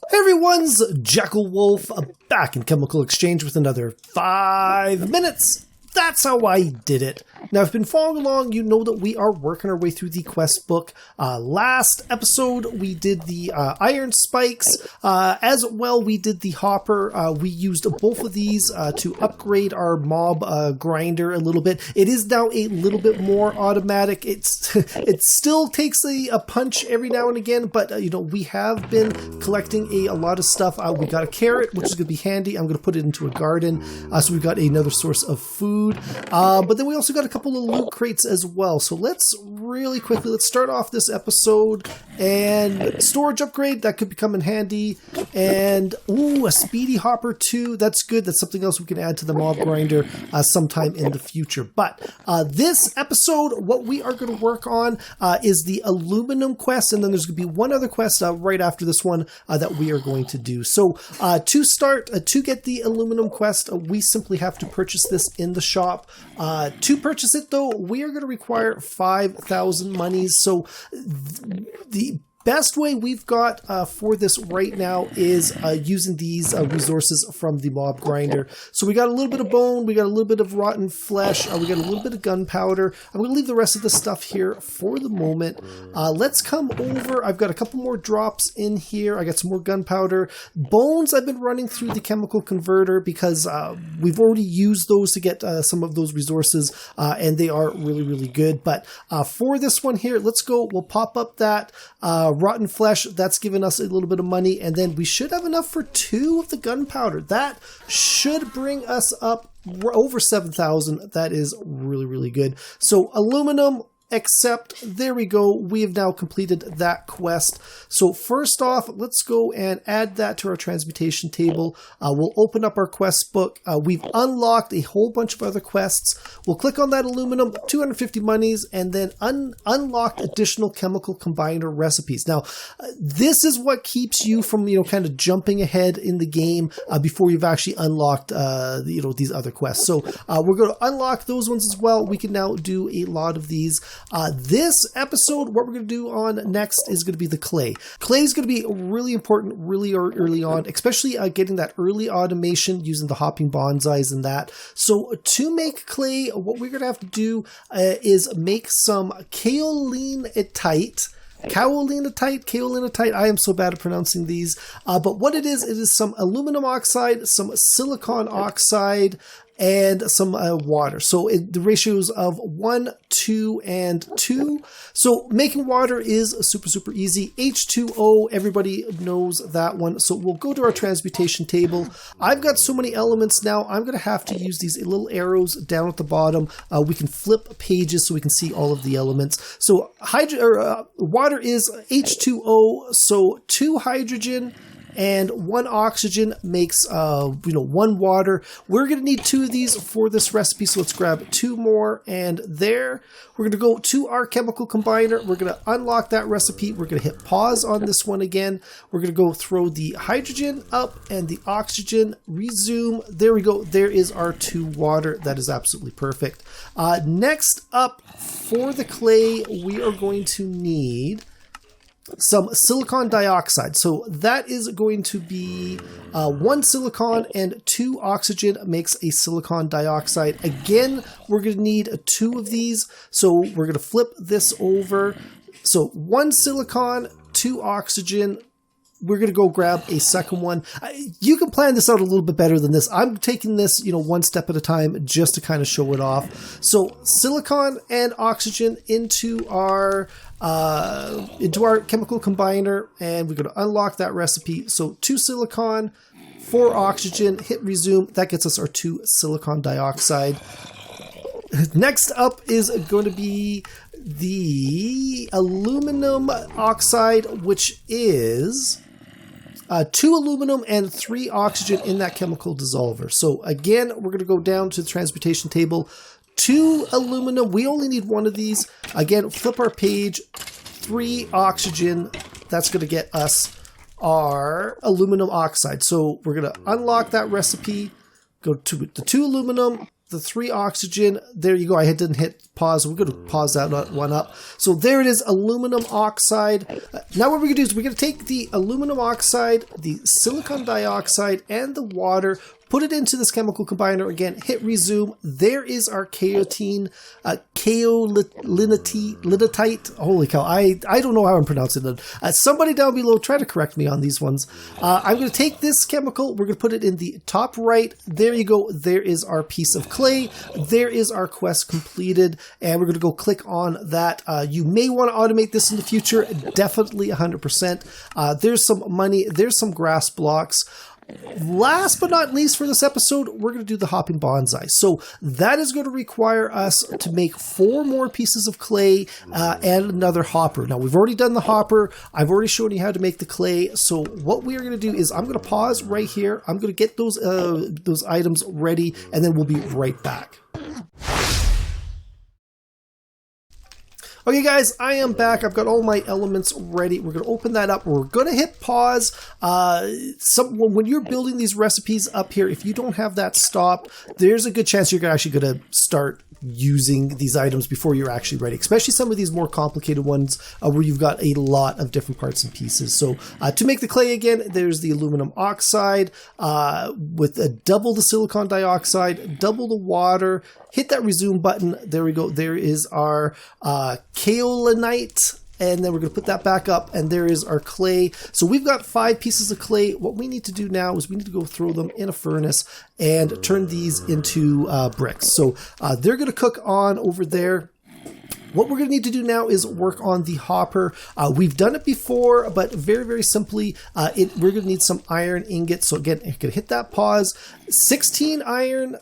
Hey everyone's Jackel Wolf back in Chemical Exchange with another 5 minutes. That's how I did it. Now, if you've been following along, you know that we are working our way through the quest book. Last episode, we did the iron spikes. As well, we did the hopper. We used both of these to upgrade our mob grinder a little bit. It is now a little bit more automatic. It still takes a punch every now and again, but we have been collecting a lot of stuff. We got a carrot, which is going to be handy. I'm going to put it into a garden, so we've got another source of food. But then we also got a couple of loot crates as well. So let's really quickly, let's start off this episode. And storage upgrade, that could become in handy. And, a speedy hopper too. That's good. That's something else we can add to the mob grinder sometime in the future. But this episode, what we are going to work on is the aluminum quest. And then there's going to be one other quest right after this one that we are going to do. So to start, to get the aluminum quest, we simply have to purchase this in the shop. To purchase it though, we are going to require 5,000 monies. So the best way we've got for this right now is using these resources from the mob grinder. So we got a little bit of bone, we got a little bit of rotten flesh, we got a little bit of gunpowder. I'm going to leave the rest of the stuff here for the moment. Let's come over. I've got a couple more drops in here. I got some more gunpowder. Bones I've been running through the chemical converter because we've already used those to get some of those resources, and they are really, really good. But for this one here, let's go. We'll pop up that rotten flesh. That's given us a little bit of money, and then we should have enough for 2 of the gunpowder. That should bring us up over 7,000. That is really, really good. So aluminum, except there we go. We have now completed that quest. So first off, let's go and add that to our transmutation table. We'll open up our quest book. We've unlocked a whole bunch of other quests. We'll click on that aluminum, 250 monies, and then unlock additional chemical combiner recipes. Now, this is what keeps you from, kind of jumping ahead in the game before you've actually unlocked, these other quests. So we're going to unlock those ones as well. We can now do a lot of these. This episode, what we're going to do on next is going to be the clay. Clay is going to be really important really early on, especially getting that early automation using the hopping bonsais and that. So to make clay, what we're going to have to do is make some kaolinite. I am so bad at pronouncing these. But what it is some aluminum oxide, some silicon oxide, and some water. So the ratios of 1, 2, and 2. So making water is super, super easy. H2O, everybody knows that one. So we'll go to our transmutation table. I've got so many elements now, I'm going to have to use these little arrows down at the bottom. We can flip pages so we can see all of the elements. So water is H2O, so 2 hydrogen, and 1 oxygen makes, 1 water. We're going to need 2 of these for this recipe, so let's grab 2 more, and there. We're going to go to our chemical combiner. We're going to unlock that recipe. We're going to hit pause on this one again. We're going to go throw the hydrogen up and the oxygen, resume. There we go. There is our 2 water. That is absolutely perfect. Next up, for the clay, we are going to need some silicon dioxide. So that is going to be 1 silicon and 2 oxygen makes a silicon dioxide. Again, we're going to need 2 of these. So we're going to flip this over. So 1 silicon, 2 oxygen. We're going to go grab a second one. You can plan this out a little bit better than this. I'm taking this, one step at a time just to kind of show it off. So silicon and oxygen into our chemical combiner, and we're going to unlock that recipe. So 2 silicon, 4 oxygen, hit resume. That gets us our 2 silicon dioxide. Next up is going to be the aluminum oxide, which is 2 aluminum and 3 oxygen in that chemical dissolver. So again, we're going to go down to the transmutation table. 2 aluminum. We only need 1 of these. Again, flip our page. 3 oxygen. That's going to get us our aluminum oxide. So we're going to unlock that recipe. Go to the 2 aluminum, the 3 oxygen. There you go. I didn't hit pause. We're going to pause that one up. So there it is, aluminum oxide. Now what we're going to do is we're going to take the aluminum oxide, the silicon dioxide, and the water, put it into this chemical combiner again, hit resume. There is our kaolitite. Holy cow, I don't know how I'm pronouncing it. Somebody down below, try to correct me on these ones. I'm going to take this chemical, we're going to put it in the top right. There you go. There is our piece of clay. There is our quest completed, and we're going to go click on that. You may want to automate this in the future, definitely 100%. There's some money, there's some grass blocks. Last but not least for this episode, we're going to do the hopping bonsai. So that is going to require us to make 4 more pieces of clay and another hopper. Now we've already done the hopper. I've already shown you how to make the clay. So what we are going to do is I'm going to pause right here. I'm going to get those items ready, and then we'll be right back. Okay guys, I am back. I've got all my elements ready. We're going to open that up. We're going to hit pause. When you're building these recipes up here, if you don't have that stop, there's a good chance you're actually going to start using these items before you're actually ready, especially some of these more complicated ones where you've got a lot of different parts and pieces. So to make the clay again, there's the aluminum oxide with double the silicon dioxide, double the water. Hit that resume button. There we go. There is our kaolinite. And then we're going to put that back up, and there is our clay. So we've got 5 pieces of clay. What we need to do now is we need to go throw them in a furnace and turn these into bricks. So they're going to cook on over there. What we're going to need to do now is work on the hopper. We've done it before, but very, very simply, we're going to need some iron ingots. So again, you can hit that pause. 16 iron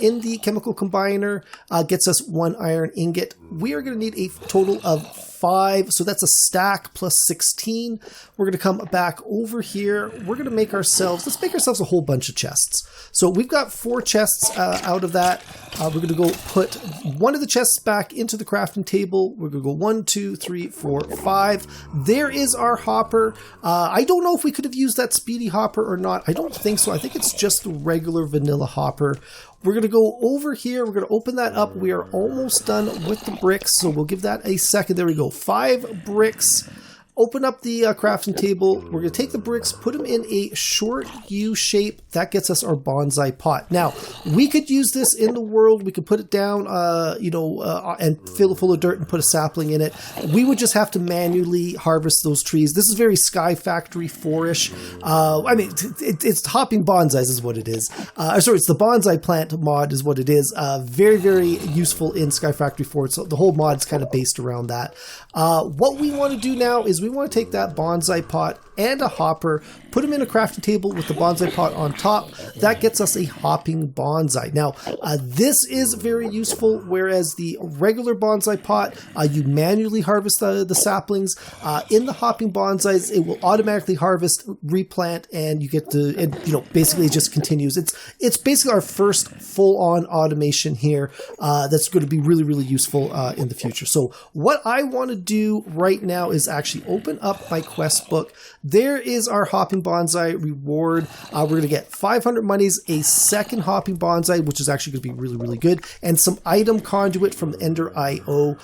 in the chemical combiner gets us 1 iron ingot. We are going to need a total of 5, so that's a stack plus 16. We're going to come back over here. We're going to make ourselves, let's make ourselves a whole bunch of chests. So we've got 4 chests out of that. We're going to go put one of the chests back into the crafting table. We're going to go 1, 2, 3, 4, 5. There is our hopper. I don't know if we could have used that speedy hopper or not. I don't think so. I think it's just the regular vanilla hopper. We're going to go over here. We're going to open that up. We are almost done with the bricks, so we'll give that a second. There we go. 5 bricks. Open up the crafting table. We're going to take the bricks, put them in a short U shape. That gets us our bonsai pot. Now, we could use this in the world. We could put it down, and fill it full of dirt and put a sapling in it. We would just have to manually harvest those trees. This is very Sky Factory 4-ish. I mean, it's hopping bonsais is what it is. Sorry, it's the bonsai plant mod is what it is. Very, very useful in Sky Factory 4. So the whole mod is kind of based around that. What we want to do now is we want to take that bonsai pot and a hopper, put them in a crafting table with the bonsai pot on top. That gets us a hopping bonsai. Now, this is very useful, whereas the regular bonsai pot, you manually harvest the saplings. In the hopping bonsais, it will automatically harvest, replant, and you get to, basically it just continues. It's basically our first full-on automation here that's going to be really, really useful in the future. So what I want to do right now is actually open up my quest book. There is our hopping bonsai reward. We're going to get 500 monies, a second hopping bonsai, which is actually going to be really, really good, and some item conduit from Ender IO.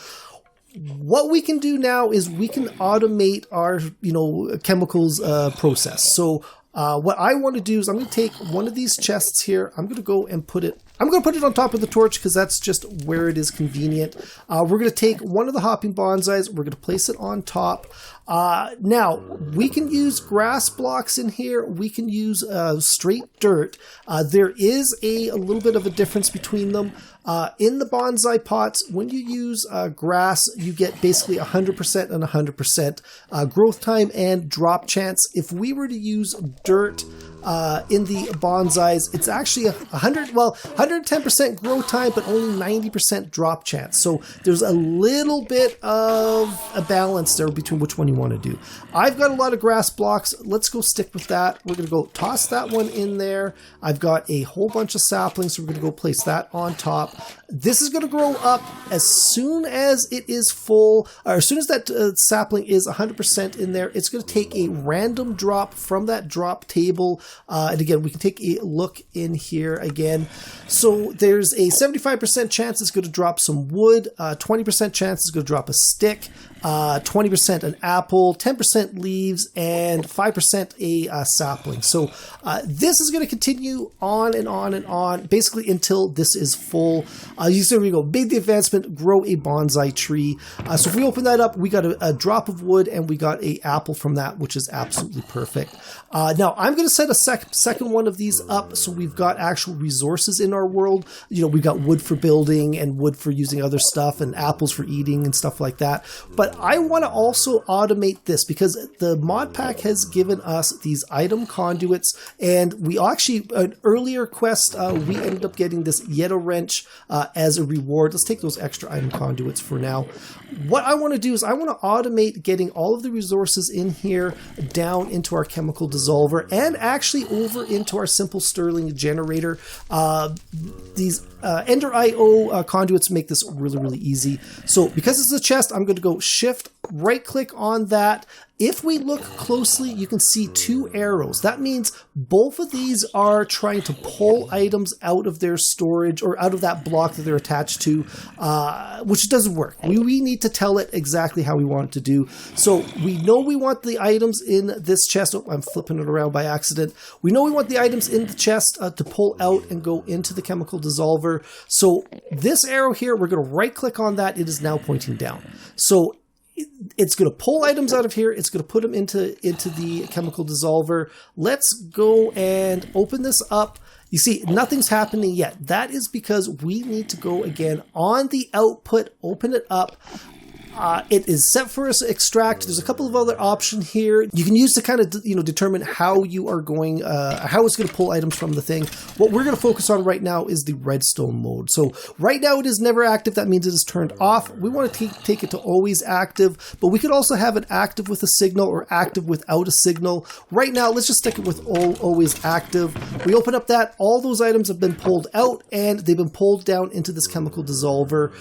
What we can do now is we can automate our, chemicals process. So what I want to do is I'm going to take one of these chests here. I'm going to go and put it on top of the torch because that's just where it is convenient. We're going to take one of the hopping bonsais. We're going to place it on top. Now, we can use grass blocks in here. We can use straight dirt. There is a little bit of a difference between them. In the bonsai pots, when you use grass, you get basically 100% and 100% growth time and drop chance. If we were to use dirt in the bonsais, it's actually 110% growth time, but only 90% drop chance. So there's a little bit of a balance there between which one you want to do. I've got a lot of grass blocks. Let's go stick with that. We're going to go toss that one in there. I've got a whole bunch of saplings, so we're going to go place that on top. This is going to grow up as soon as it is full, or as soon as that sapling is 100% in there. It's going to take a random drop from that drop table. And again, we can take a look in here again. So there's a 75% chance it's going to drop some wood, 20% chance it's going to drop a stick, 20% an apple, 10% leaves, and 5% a sapling. So this is going to continue on and on and on, basically until this is full. You see, we go, made the advancement, grow a bonsai tree. So if we open that up, we got a drop of wood and we got a apple from that, which is absolutely perfect. Now I'm going to set a second one of these up so we've got actual resources in our world. You know, we've got wood for building and wood for using other stuff and apples for eating and stuff like that. But I want to also automate this because the mod pack has given us these item conduits, and we actually, an earlier quest, we ended up getting this Yetto wrench as a reward. Let's take those extra item conduits for now. What I want to do is I want to automate getting all of the resources in here down into our chemical dissolver and actually over into our simple Stirling Generator. These Ender IO conduits make this really, really easy. So because it's a chest, I'm going to go shift, right click on that. If we look closely, you can see two arrows. That means both of these are trying to pull items out of their storage or out of that block that they're attached to, which doesn't work. We need to tell it exactly how we want it to do. So we know we want the items in this chest. Oh, I'm flipping it around by accident. We know we want the items in the chest to pull out and go into the chemical dissolver. So this arrow here, we're going to right click on that. It is now pointing down. So it's going to pull items out of here. It's going to put them into the chemical dissolver. Let's go and open this up. You see, nothing's happening yet. That is because we need to go again on the output, open it up. It is set for us to extract. There's a couple of other options here you can use to kind of, determine how you are going, how it's going to pull items from the thing. What we're going to focus on right now is the redstone mode. So right now it is never active. That means it is turned off. We want to take it to always active, but we could also have it active with a signal or active without a signal. Right now, let's just stick it with always active. We open up that, all those items have been pulled out and they've been pulled down into this chemical dissolver.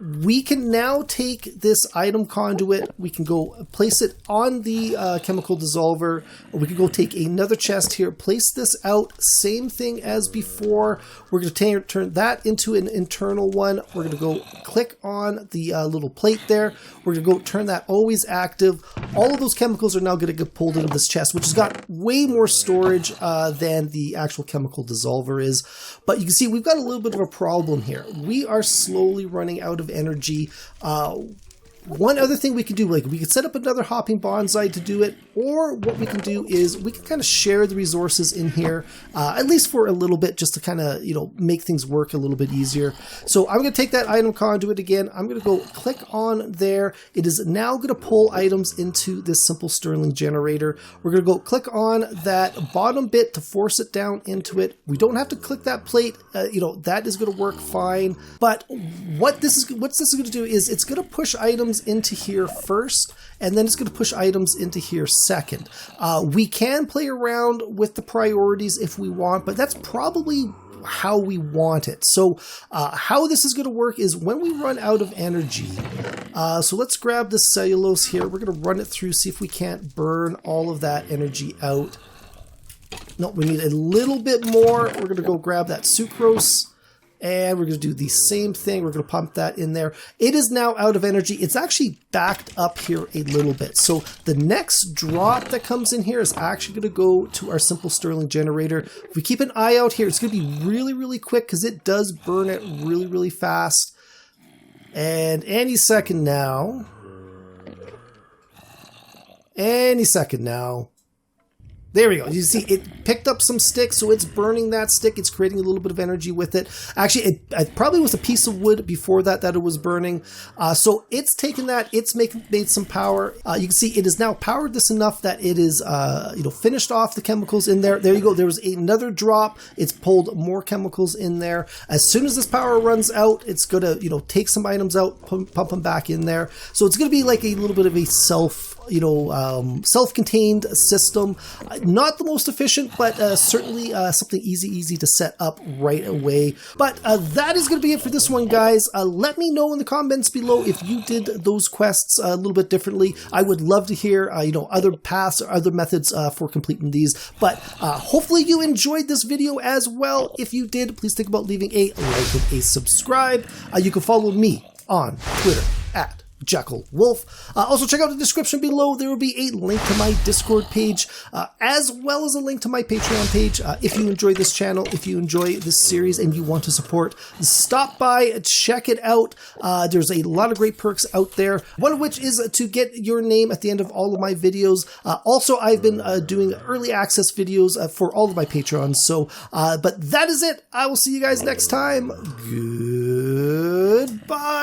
We can now take this item conduit, we can go place it on the chemical dissolver, or we can go take another chest here, place this out, same thing as before. We're going to turn that into an internal one. We're going to go click on the little plate there. We're going to go turn that always active. All of those chemicals are now going to get pulled into this chest, which has got way more storage than the actual chemical dissolver is. But you can see we've got a little bit of a problem here. We are slowly running out of energy. One other thing we can do, like we could set up another hopping bonsai to do it, or what we can do is we can kind of share the resources in here, at least for a little bit, just to kind of, make things work a little bit easier. So I'm going to take that item conduit again. I'm going to go click on there. It is now going to pull items into this simple Stirling Generator. We're going to go click on that bottom bit to force it down into it. We don't have to click that plate. That is going to work fine. But what this is going to do is it's going to push items into here first, and then it's going to push items into here second. We can play around with the priorities if we want, but that's probably how we want it. So how this is going to work is when we run out of energy, so let's grab this cellulose here. We're going to run it through, see if we can't burn all of that energy out. No, we need a little bit more. We're going to go grab that sucrose. And we're going to do the same thing. We're going to pump that in there. It is now out of energy. It's actually backed up here a little bit. So the next drop that comes in here is actually going to go to our simple Stirling Generator. If we keep an eye out here, it's going to be really, really quick because it does burn it really, really fast. And any second now. Any second now. There we go. You see, it picked up some sticks, so it's burning that stick. It's creating a little bit of energy with it. Actually, it probably was a piece of wood before that it was burning. So it's taken that. It's made some power. You can see it has now powered this enough that it is, finished off the chemicals in there. There you go. There was another drop. It's pulled more chemicals in there. As soon as this power runs out, it's going to, take some items out, pump them back in there. So it's going to be like a little bit of a self self-contained system. Not the most efficient, but certainly something easy to set up right away. But that is going to be it for this one, guys. Let me know in the comments below if you did those quests a little bit differently. I would love to hear, other paths or other methods for completing these. But hopefully you enjoyed this video as well. If you did, please think about leaving a like and a subscribe. You can follow me on Twitter at Jackel Wolf. Also, check out the description below. There will be a link to my Discord page, as well as a link to my Patreon page. If you enjoy this channel, if you enjoy this series and you want to support, stop by, check it out. There's a lot of great perks out there, one of which is to get your name at the end of all of my videos. Also, I've been doing early access videos for all of my Patreons. So, but that is it. I will see you guys next time. Goodbye.